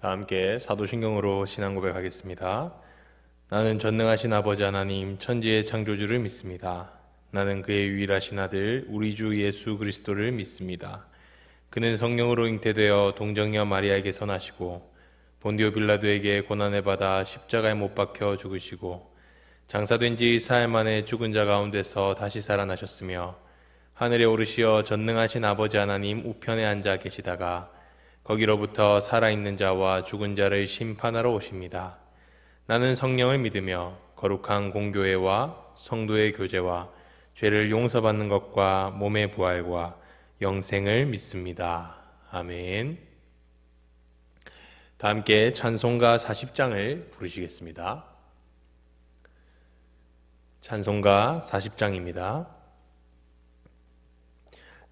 다 함께 사도신경으로 신앙 고백하겠습니다. 나는 전능하신 아버지 하나님 천지의 창조주를 믿습니다. 나는 그의 유일하신 아들 우리 주 예수 그리스도를 믿습니다. 그는 성령으로 잉태되어 동정녀 마리아에게서 나시고 본디오 빌라도에게 고난을 받아 십자가에 못 박혀 죽으시고 장사된 지 사흘 만에 죽은 자 가운데서 다시 살아나셨으며 하늘에 오르시어 전능하신 아버지 하나님 우편에 앉아 계시다가 거기로부터 살아있는 자와 죽은 자를 심판하러 오십니다. 나는 성령을 믿으며 거룩한 공교회와 성도의 교제와 죄를 용서받는 것과 몸의 부활과 영생을 믿습니다. 아멘. 다 함께 찬송가 40장을 부르시겠습니다. 찬송가 40장입니다.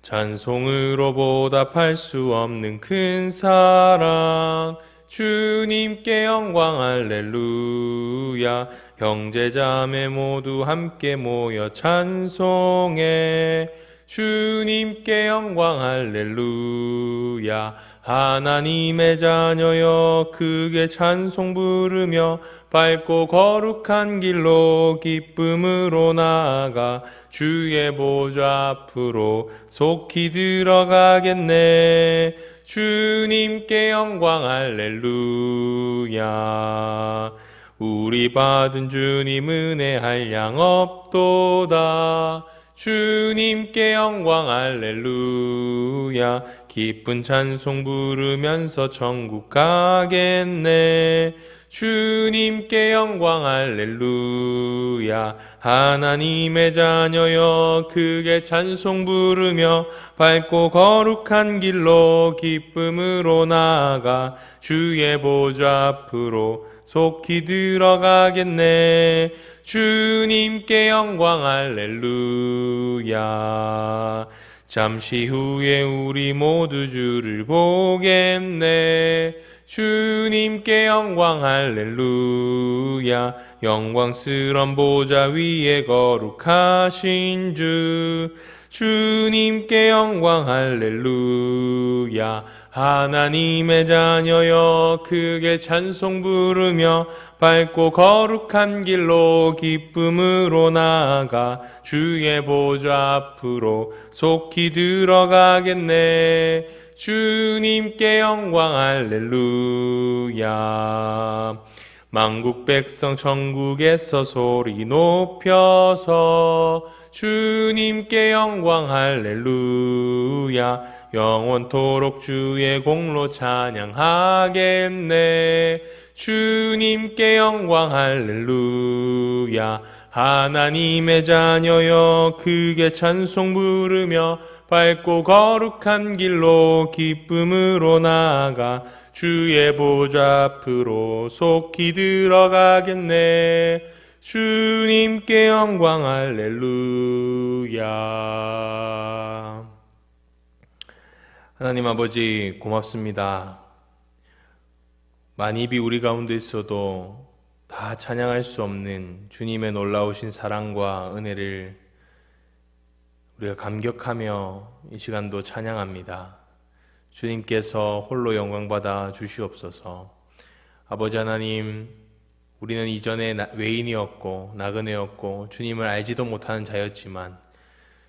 찬송으로 보답할 수 없는 큰 사랑 주님께 영광 할렐루야. 형제자매 모두 함께 모여 찬송해 주님께 영광 할렐루야. 하나님의 자녀여 크게 찬송 부르며 밝고 거룩한 길로 기쁨으로 나아가 주의 보좌 앞으로 속히 들어가겠네. 주님께 영광 할렐루야. 우리 받은 주님 은혜 한량 없도다. 주님께 영광 할렐루야. 기쁜 찬송 부르면서 천국 가겠네. 주님께 영광 할렐루야. 하나님의 자녀여 크게 찬송 부르며 밝고 거룩한 길로 기쁨으로 나아가 주의 보좌 앞으로 속히 들어가겠네. 주님께 영광 할렐루야. 잠시 후에 우리 모두 주를 보겠네. 주님께 영광 할렐루야. 영광스런 보좌 위에 거룩하신 주 주님께 영광 할렐루야. 하나님의 자녀여 크게 찬송 부르며 밝고 거룩한 길로 기쁨으로 나아가 주의 보좌 앞으로 속히 들어가겠네. 주님께 영광 할렐루야. 만국 백성 천국에서 소리 높여서 주님께 영광 할렐루야. 영원토록 주의 공로 찬양하겠네. 주님께 영광 할렐루야. 하나님의 자녀여 크게 찬송 부르며 밝고 거룩한 길로 기쁨으로 나아가 주의 보좌 앞으로 속히 들어가겠네. 주님께 영광 할렐루야. 하나님 아버지 고맙습니다. 만입이 우리 가운데 있어도 다 찬양할 수 없는 주님의 놀라우신 사랑과 은혜를 우리가 감격하며 이 시간도 찬양합니다. 주님께서 홀로 영광받아 주시옵소서. 아버지 하나님, 우리는 이전에 외인이었고 나그네였고 주님을 알지도 못하는 자였지만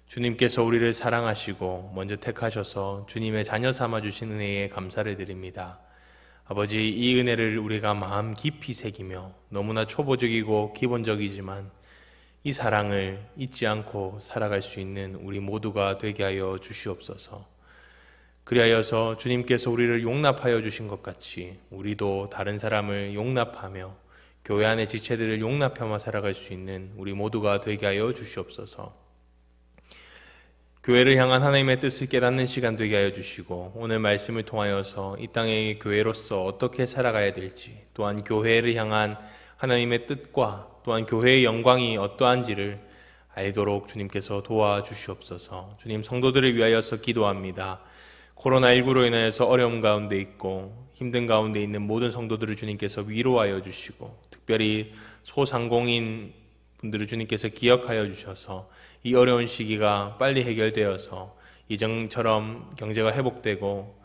주님께서 우리를 사랑하시고 먼저 택하셔서 주님의 자녀 삼아주신 은혜에 감사를 드립니다. 아버지, 이 은혜를 우리가 마음 깊이 새기며 너무나 초보적이고 기본적이지만 이 사랑을 잊지 않고 살아갈 수 있는 우리 모두가 되게 하여 주시옵소서. 그리하여서 주님께서 우리를 용납하여 주신 것 같이 우리도 다른 사람을 용납하며 교회 안의 지체들을 용납하며 살아갈 수 있는 우리 모두가 되게 하여 주시옵소서. 교회를 향한 하나님의 뜻을 깨닫는 시간 되게 하여 주시고 오늘 말씀을 통하여서 이 땅의 교회로서 어떻게 살아가야 될지, 또한 교회를 향한 하나님의 뜻과 또한 교회의 영광이 어떠한지를 알도록 주님께서 도와주시옵소서. 주님, 성도들을 위하여서 기도합니다. 코로나19로 인하여서 어려움 가운데 있고 힘든 가운데 있는 모든 성도들을 주님께서 위로하여 주시고 특별히 소상공인 분들을 주님께서 기억하여 주셔서 이 어려운 시기가 빨리 해결되어서 이전처럼 경제가 회복되고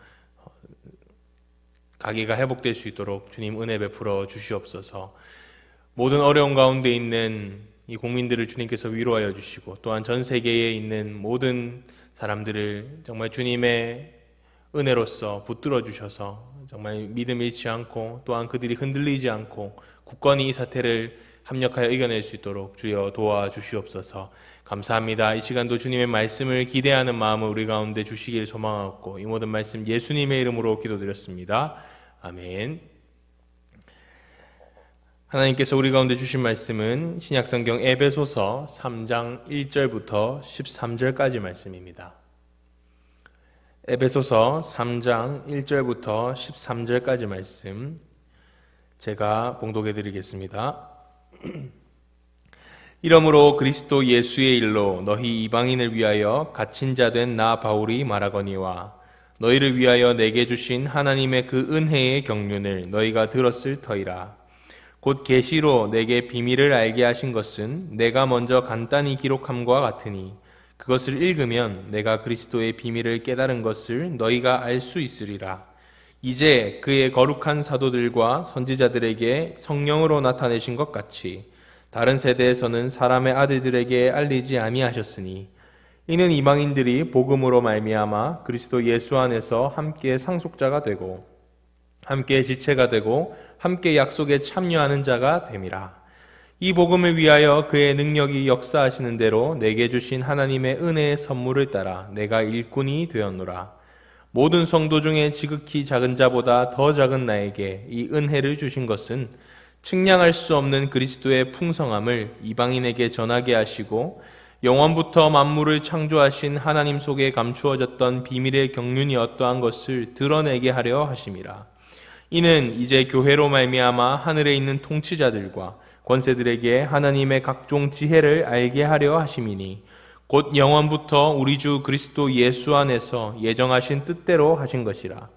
가게가 회복될 수 있도록 주님 은혜 베풀어 주시옵소서. 모든 어려운 가운데 있는 이 국민들을 주님께서 위로하여 주시고, 또한 전 세계에 있는 모든 사람들을 정말 주님의 은혜로서 붙들어 주셔서 정말 믿음 잃지 않고, 또한 그들이 흔들리지 않고 굳건히 이 사태를 합력하여 이겨낼 수 있도록 주여 도와주시옵소서. 감사합니다. 이 시간도 주님의 말씀을 기대하는 마음을 우리 가운데 주시길 소망하고, 이 모든 말씀 예수님의 이름으로 기도드렸습니다. 아멘. 하나님께서 우리 가운데 주신 말씀은 신약성경 에베소서 3장 1절부터 13절까지 말씀입니다. 에베소서 3장 1절부터 13절까지 말씀 제가 봉독해 드리겠습니다. 이러므로 그리스도 예수의 일로 너희 이방인을 위하여 갇힌 자 된 나 바울이 말하거니와 너희를 위하여 내게 주신 하나님의 그 은혜의 경륜을 너희가 들었을 터이라. 곧 계시로 내게 비밀을 알게 하신 것은 내가 먼저 간단히 기록함과 같으니 그것을 읽으면 내가 그리스도의 비밀을 깨달은 것을 너희가 알 수 있으리라. 이제 그의 거룩한 사도들과 선지자들에게 성령으로 나타내신 것 같이 다른 세대에서는 사람의 아들들에게 알리지 아니하셨으니 이는 이방인들이 복음으로 말미암아 그리스도 예수 안에서 함께 상속자가 되고 함께 지체가 되고 함께 약속에 참여하는 자가 됨이라. 이 복음을 위하여 그의 능력이 역사하시는 대로 내게 주신 하나님의 은혜의 선물을 따라 내가 일꾼이 되었노라. 모든 성도 중에 지극히 작은 자보다 더 작은 나에게 이 은혜를 주신 것은 측량할 수 없는 그리스도의 풍성함을 이방인에게 전하게 하시고 영원부터 만물을 창조하신 하나님 속에 감추어졌던 비밀의 경륜이 어떠한 것을 드러내게 하려 하심이라. 이는 이제 교회로 말미암아 하늘에 있는 통치자들과 권세들에게 하나님의 각종 지혜를 알게 하려 하심이니 곧 영원부터 우리 주 그리스도 예수 안에서 예정하신 뜻대로 하신 것이라.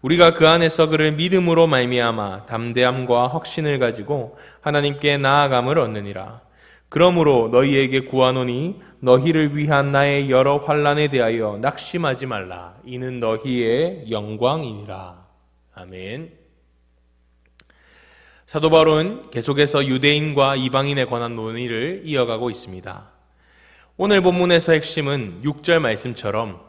우리가 그 안에서 그를 믿음으로 말미암아 담대함과 확신을 가지고 하나님께 나아감을 얻느니라. 그러므로 너희에게 구하노니 너희를 위한 나의 여러 환난에 대하여 낙심하지 말라. 이는 너희의 영광이니라. 아멘. 사도 바울은 계속해서 유대인과 이방인에 관한 논의를 이어가고 있습니다. 오늘 본문에서 핵심은 6절 말씀처럼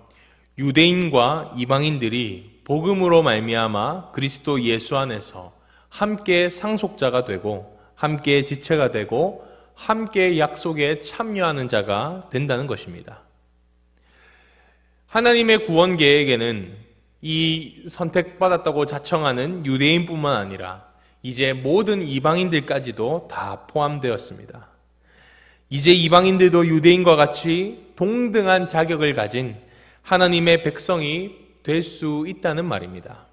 유대인과 이방인들이 복음으로 말미암아 그리스도 예수 안에서 함께 상속자가 되고 함께 지체가 되고 함께 약속에 참여하는 자가 된다는 것입니다. 하나님의 구원 계획에는 이 선택받았다고 자청하는 유대인뿐만 아니라 이제 모든 이방인들까지도 다 포함되었습니다. 이제 이방인들도 유대인과 같이 동등한 자격을 가진 하나님의 백성이 될 수 있다는 말입니다.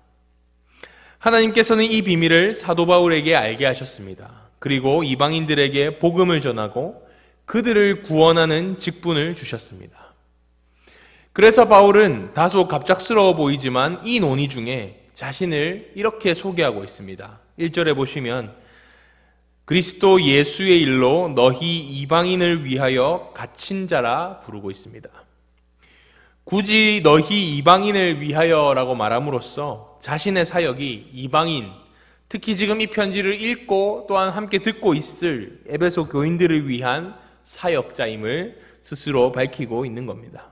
하나님께서는 이 비밀을 사도 바울에게 알게 하셨습니다. 그리고 이방인들에게 복음을 전하고 그들을 구원하는 직분을 주셨습니다. 그래서 바울은 다소 갑작스러워 보이지만 이 논의 중에 자신을 이렇게 소개하고 있습니다. 1절에 보시면 그리스도 예수의 일로 너희 이방인을 위하여 갇힌 자라 부르고 있습니다. 굳이 너희 이방인을 위하여라고 말함으로써 자신의 사역이 이방인, 특히 지금 이 편지를 읽고 또한 함께 듣고 있을 에베소 교인들을 위한 사역자임을 스스로 밝히고 있는 겁니다.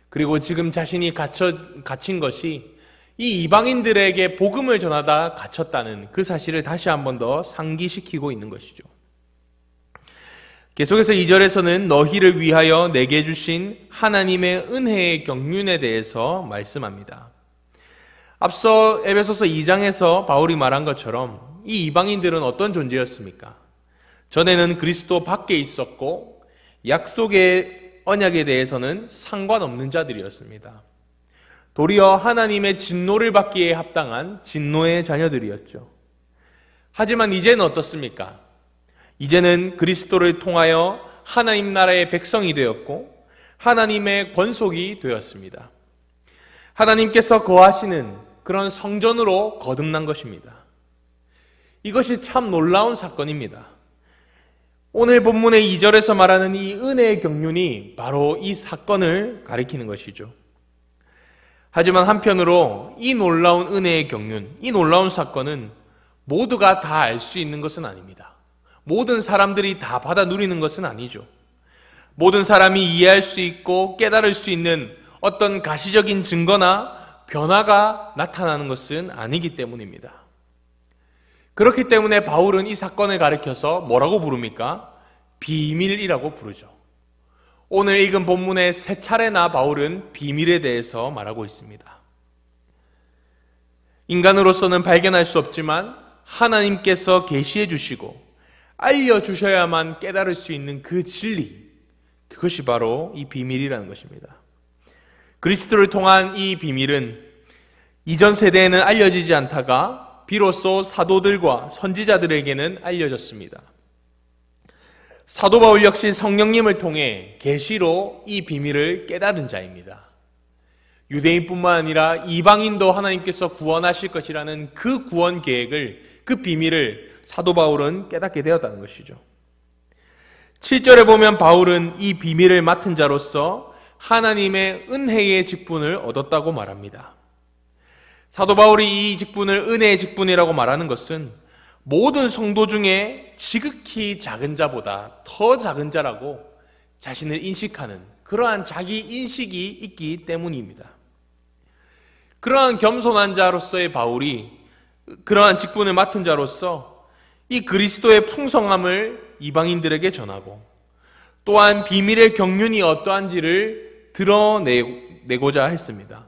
그리고 지금 자신이 갇힌 것이 이 이방인들에게 복음을 전하다 갇혔다는 그 사실을 다시 한 번 더 상기시키고 있는 것이죠. 계속해서 2절에서는 너희를 위하여 내게 주신 하나님의 은혜의 경륜에 대해서 말씀합니다. 앞서 에베소서 2장에서 바울이 말한 것처럼 이 이방인들은 어떤 존재였습니까? 전에는 그리스도 밖에 있었고 약속의 언약에 대해서는 상관없는 자들이었습니다. 도리어 하나님의 진노를 받기에 합당한 진노의 자녀들이었죠. 하지만 이제는 어떻습니까? 이제는 그리스도를 통하여 하나님 나라의 백성이 되었고 하나님의 권속이 되었습니다. 하나님께서 거하시는 그런 성전으로 거듭난 것입니다. 이것이 참 놀라운 사건입니다. 오늘 본문의 2절에서 말하는 이 은혜의 경륜이 바로 이 사건을 가리키는 것이죠. 하나님의 구원 계획에는 이 이방인들이 복음을 전하다 갇혔다는 그 사실을 다시 한번 더 상기시키고 있는 것입니다. 계속해서 3절에서는 너희를 위하여 내게 주신 하나님의 은혜의 경륜에 대해서 말씀합니다. 앞서 에베소서 2장에서 바울이 말한 것처럼 이 이방인들은 어떤 존재였습니까? 전에는 그리스도 밖에 있었고 하나님의 권속이 되었습니다. 하지만 이제는 어떻습니까? 이제는 하지만 한편으로 이 놀라운 은혜의 경륜, 이 놀라운 사건은 모두가 다 알 수 있는 것은 아닙니다. 모든 사람들이 다 받아 누리는 것은 아니죠. 모든 사람이 이해할 수 있고 깨달을 수 있는 어떤 가시적인 증거나 변화가 나타나는 것은 아니기 때문입니다. 그렇기 때문에 바울은 이 사건을 가리켜서 뭐라고 부릅니까? 비밀이라고 부르죠. 오늘 읽은 본문에 3차례나 바울은 비밀에 대해서 말하고 있습니다. 인간으로서는 발견할 수 없지만 하나님께서 계시해 주시고 알려주셔야만 깨달을 수 있는 그 진리, 그것이 바로 이 비밀이라는 것입니다. 그리스도를 통한 이 비밀은 이전 세대에는 알려지지 않다가 비로소 사도들과 선지자들에게는 알려졌습니다. 사도 바울 역시 성령님을 통해 계시로 이 비밀을 깨달은 자입니다. 유대인뿐만 아니라 이방인도 하나님께서 구원하실 것이라는 그 구원 계획을, 그 비밀을 사도 바울은 깨닫게 되었다는 것이죠. 7절에 보면 바울은 이 비밀을 맡은 자로서 하나님의 은혜의 직분을 얻었다고 말합니다. 사도 바울이 이 직분을 은혜의 직분이라고 말하는 것은 모든 성도 중에 지극히 작은 자보다 더 작은 자라고 자신을 인식하는 그러한 자기 인식이 있기 때문입니다. 그러한 겸손한 자로서의 바울이 그러한 직분을 맡은 자로서 이 그리스도의 풍성함을 이방인들에게 전하고 또한 비밀의 경륜이 어떠한지를 드러내고자 했습니다.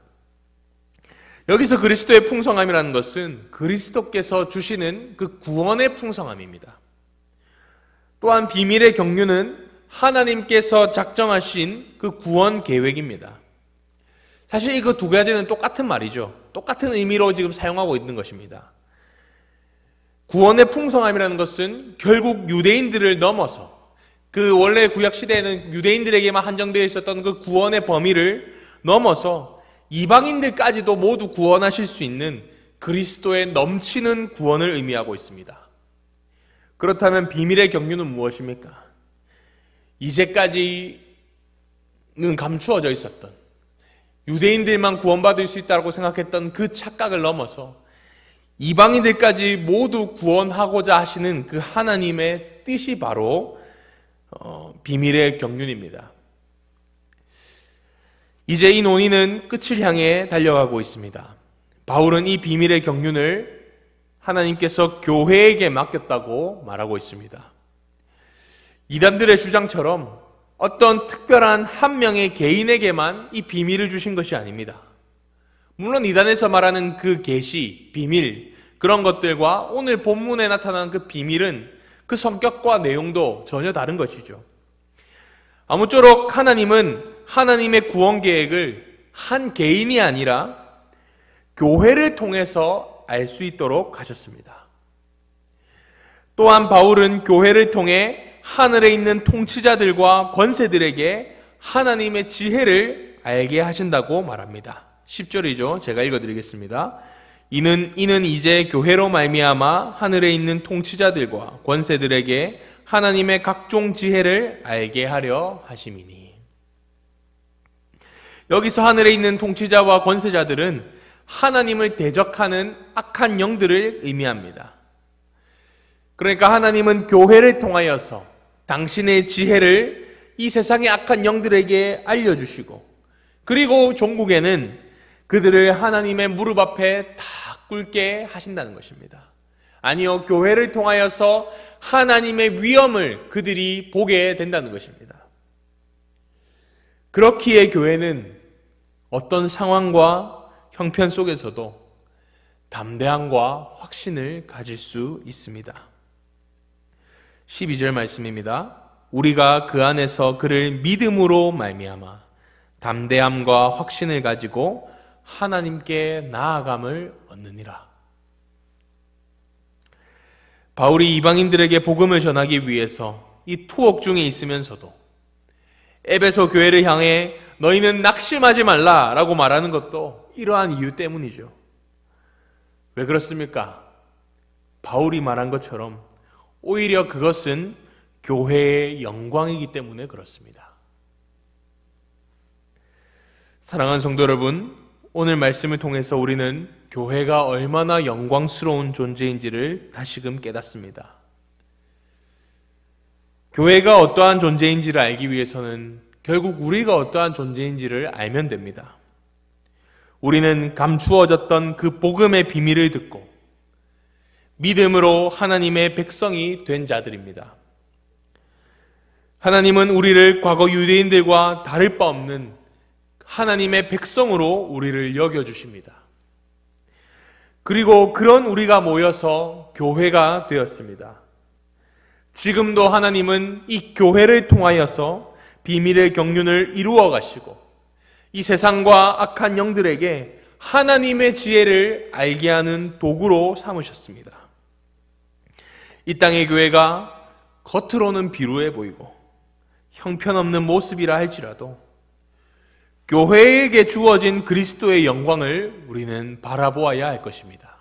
여기서 그리스도의 풍성함이라는 것은 그리스도께서 주시는 그 구원의 풍성함입니다. 또한 비밀의 경륜은 하나님께서 작정하신 그 구원 계획입니다. 사실 이 두 가지는 똑같은 말이죠. 똑같은 의미로 지금 사용하고 있는 것입니다. 구원의 풍성함이라는 것은 결국 유대인들을 넘어서 그 원래 구약 시대에는 유대인들에게만 한정되어 있었던 그 구원의 범위를 넘어서 이방인들까지도 모두 구원하실 수 있는 그리스도의 넘치는 구원을 의미하고 있습니다. 그렇다면 비밀의 경륜은 무엇입니까? 이제까지는 감추어져 있었던 유대인들만 구원받을 수 있다고 생각했던 그 착각을 넘어서 이방인들까지 모두 구원하고자 하시는 그 하나님의 뜻이 바로 비밀의 경륜입니다. 이제 이 논의는 끝을 향해 달려가고 있습니다. 바울은 이 비밀의 경륜을 하나님께서 교회에게 맡겼다고 말하고 있습니다. 이단들의 주장처럼 어떤 특별한 한 명의 개인에게만 이 비밀을 주신 것이 아닙니다. 물론 이단에서 말하는 그 계시, 비밀, 그런 것들과 오늘 본문에 나타난 그 비밀은 그 성격과 내용도 전혀 다른 것이죠. 아무쪼록 하나님은 하나님의 구원 계획을 한 개인이 아니라 교회를 통해서 알 수 있도록 하셨습니다. 또한 바울은 교회를 통해 하늘에 있는 통치자들과 권세들에게 하나님의 지혜를 알게 하신다고 말합니다. 10절이죠. 제가 읽어드리겠습니다. 이는 이제 교회로 말미암아 하늘에 있는 통치자들과 권세들에게 하나님의 각종 지혜를 알게 하려 하심이니. 여기서 하늘에 있는 통치자와 권세자들은 하나님을 대적하는 악한 영들을 의미합니다. 그러니까 하나님은 교회를 통하여서 당신의 지혜를 이 세상의 악한 영들에게 알려주시고 그리고 종국에는 그들을 하나님의 무릎 앞에 다 꿇게 하신다는 것입니다. 아니요, 교회를 통하여서 하나님의 위엄을 그들이 보게 된다는 것입니다. 그렇기에 교회는 어떤 상황과 형편 속에서도 담대함과 확신을 가질 수 있습니다. 12절 말씀입니다. 우리가 그 안에서 그를 믿음으로 말미암아 담대함과 확신을 가지고 하나님께 나아감을 얻느니라. 바울이 이방인들에게 복음을 전하기 위해서 이 투옥 중에 있으면서도 에베소 교회를 향해 너희는 낙심하지 말라라고 말하는 것도 이러한 이유 때문이죠. 왜 그렇습니까? 바울이 말한 것처럼 오히려 그것은 교회의 영광이기 때문에 그렇습니다. 사랑하는 성도 여러분, 오늘 말씀을 통해서 우리는 교회가 얼마나 영광스러운 존재인지를 다시금 깨닫습니다. 교회가 어떠한 존재인지를 알기 위해서는 결국 우리가 어떠한 존재인지를 알면 됩니다. 우리는 감추어졌던 그 복음의 비밀을 듣고 믿음으로 하나님의 백성이 된 자들입니다. 하나님은 우리를 과거 유대인들과 다를 바 없는 하나님의 백성으로 우리를 여겨주십니다. 그리고 그런 우리가 모여서 교회가 되었습니다. 지금도 하나님은 이 교회를 통하여서 비밀의 경륜을 이루어 가시고 이 세상과 악한 영들에게 하나님의 지혜를 알게 하는 도구로 삼으셨습니다. 이 땅의 교회가 겉으로는 비루해 보이고 형편없는 모습이라 할지라도 교회에게 주어진 그리스도의 영광을 우리는 바라보아야 할 것입니다.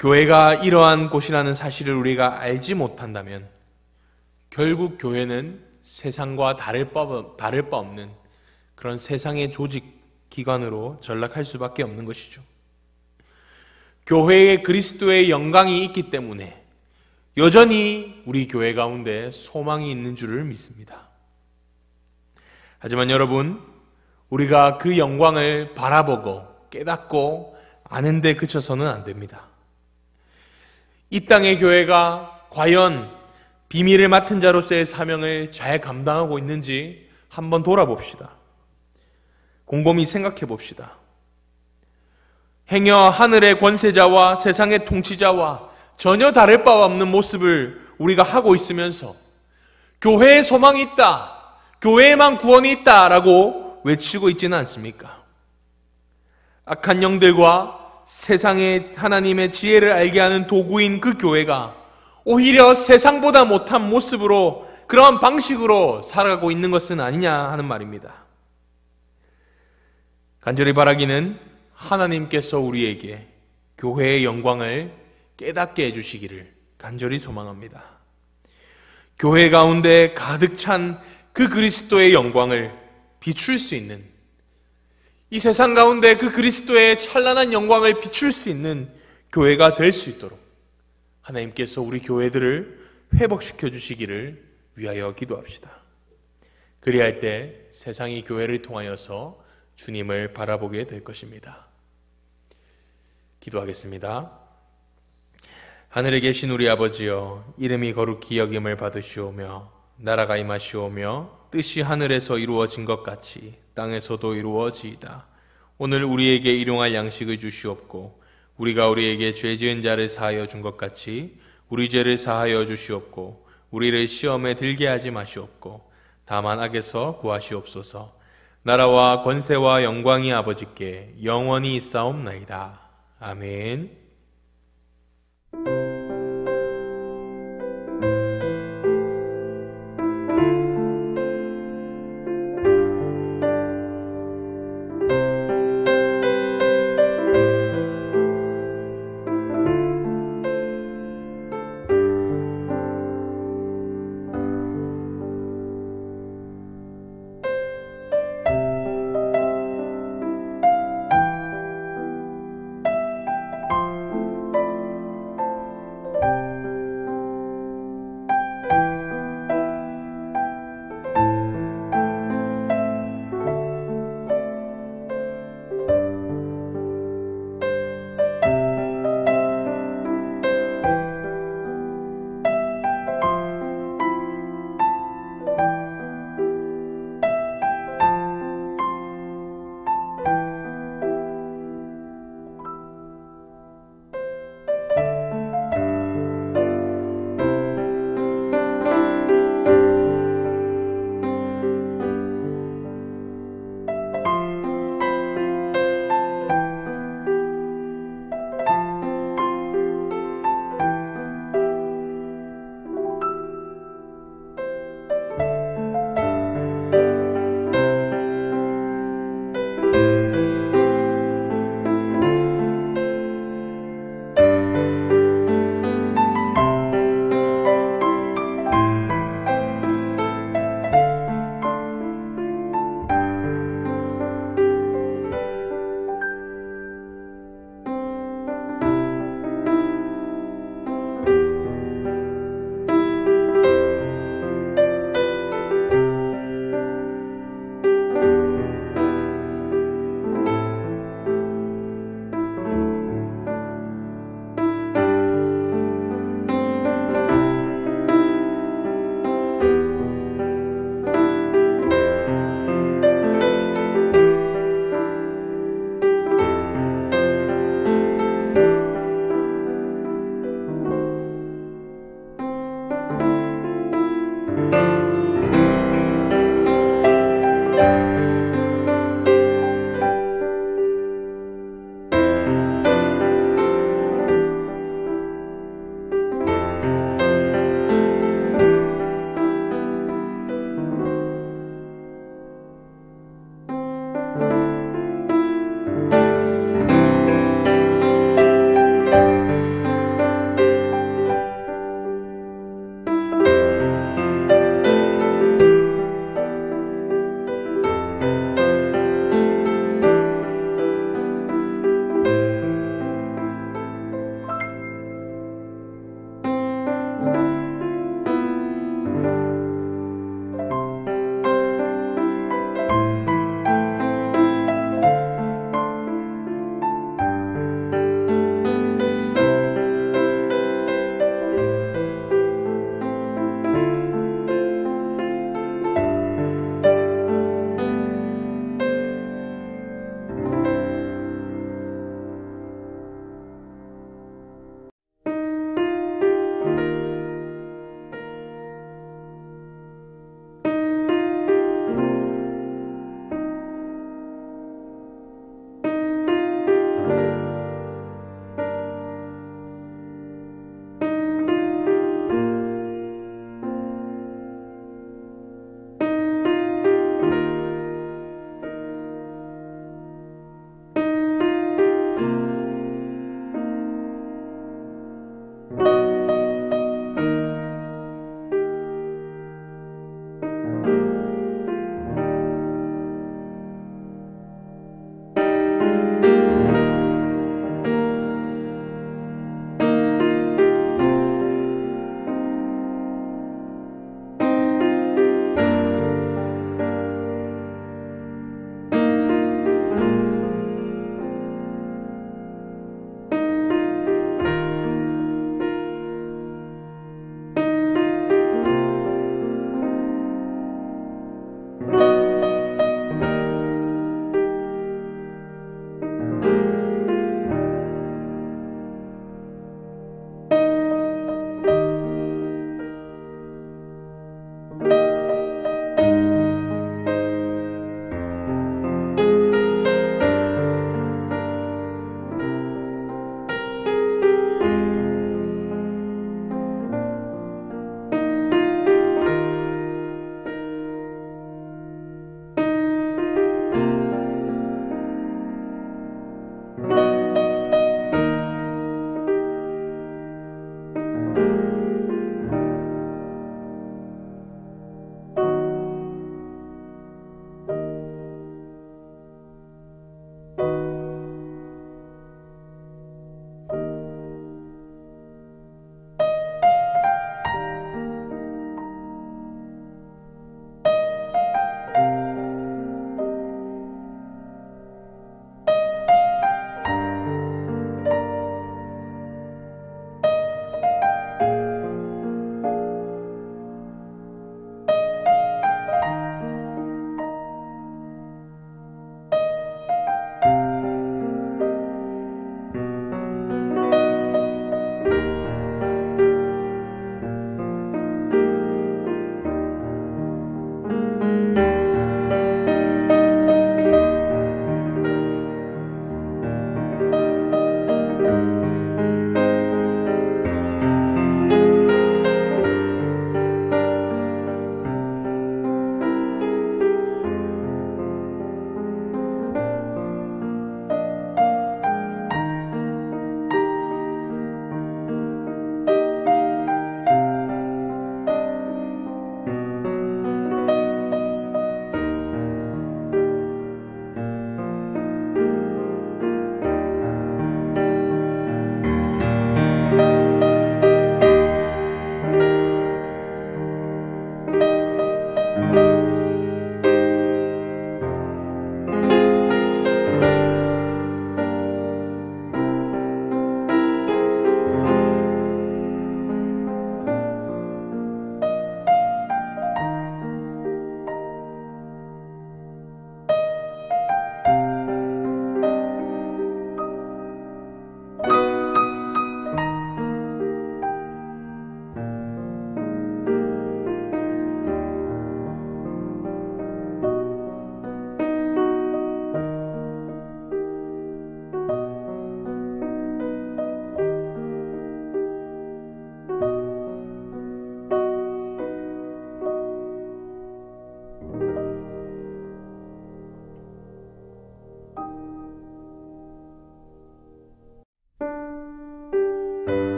교회가 이러한 곳이라는 사실을 우리가 알지 못한다면 결국 교회는 세상과 다를 바 없는 그런 세상의 조직 기관으로 전락할 수밖에 없는 것이죠. 교회에 그리스도의 영광이 있기 때문에 여전히 우리 교회 가운데 소망이 있는 줄을 믿습니다. 하지만 여러분, 우리가 그 영광을 바라보고 깨닫고 아는 데 그쳐서는 안 됩니다. 이 땅의 교회가 과연 비밀을 맡은 자로서의 사명을 잘 감당하고 있는지 한번 돌아봅시다. 곰곰이 생각해 봅시다. 행여 하늘의 권세자와 세상의 통치자와 전혀 다를 바 없는 모습을 우리가 하고 있으면서 교회에 소망이 있다, 교회에만 구원이 있다라고 외치고 있지는 않습니까? 악한 영들과 세상의 하나님의 지혜를 알게 하는 도구인 그 교회가 오히려 세상보다 못한 모습으로 그런 방식으로 살아가고 있는 것은 아니냐 하는 말입니다. 간절히 바라기는 하나님께서 우리에게 교회의 영광을 깨닫게 해주시기를 간절히 소망합니다. 교회 가운데 가득 찬 그 그리스도의 영광을 비출 수 있는, 이 세상 가운데 그 그리스도의 찬란한 영광을 비출 수 있는 교회가 될 수 있도록 하나님께서 우리 교회들을 회복시켜 주시기를 위하여 기도합시다. 그리할 때 세상이 교회를 통하여서 주님을 바라보게 될 것입니다. 기도하겠습니다. 하늘에 계신 우리 아버지여, 이름이 거룩히 여김을 받으시오며 나라가 임하시오며 뜻이 하늘에서 이루어진 것 같이 땅에서도 이루어지이다. 오늘 우리에게 일용할 양식을 주시옵고 우리가 우리에게 죄 지은 자를 사하여 준 것 같이 우리 죄를 사하여 주시옵고 우리를 시험에 들게 하지 마시옵고 다만 악에서 구하시옵소서. 나라와 권세와 영광이 아버지께 영원히 있사옵나이다. 아멘.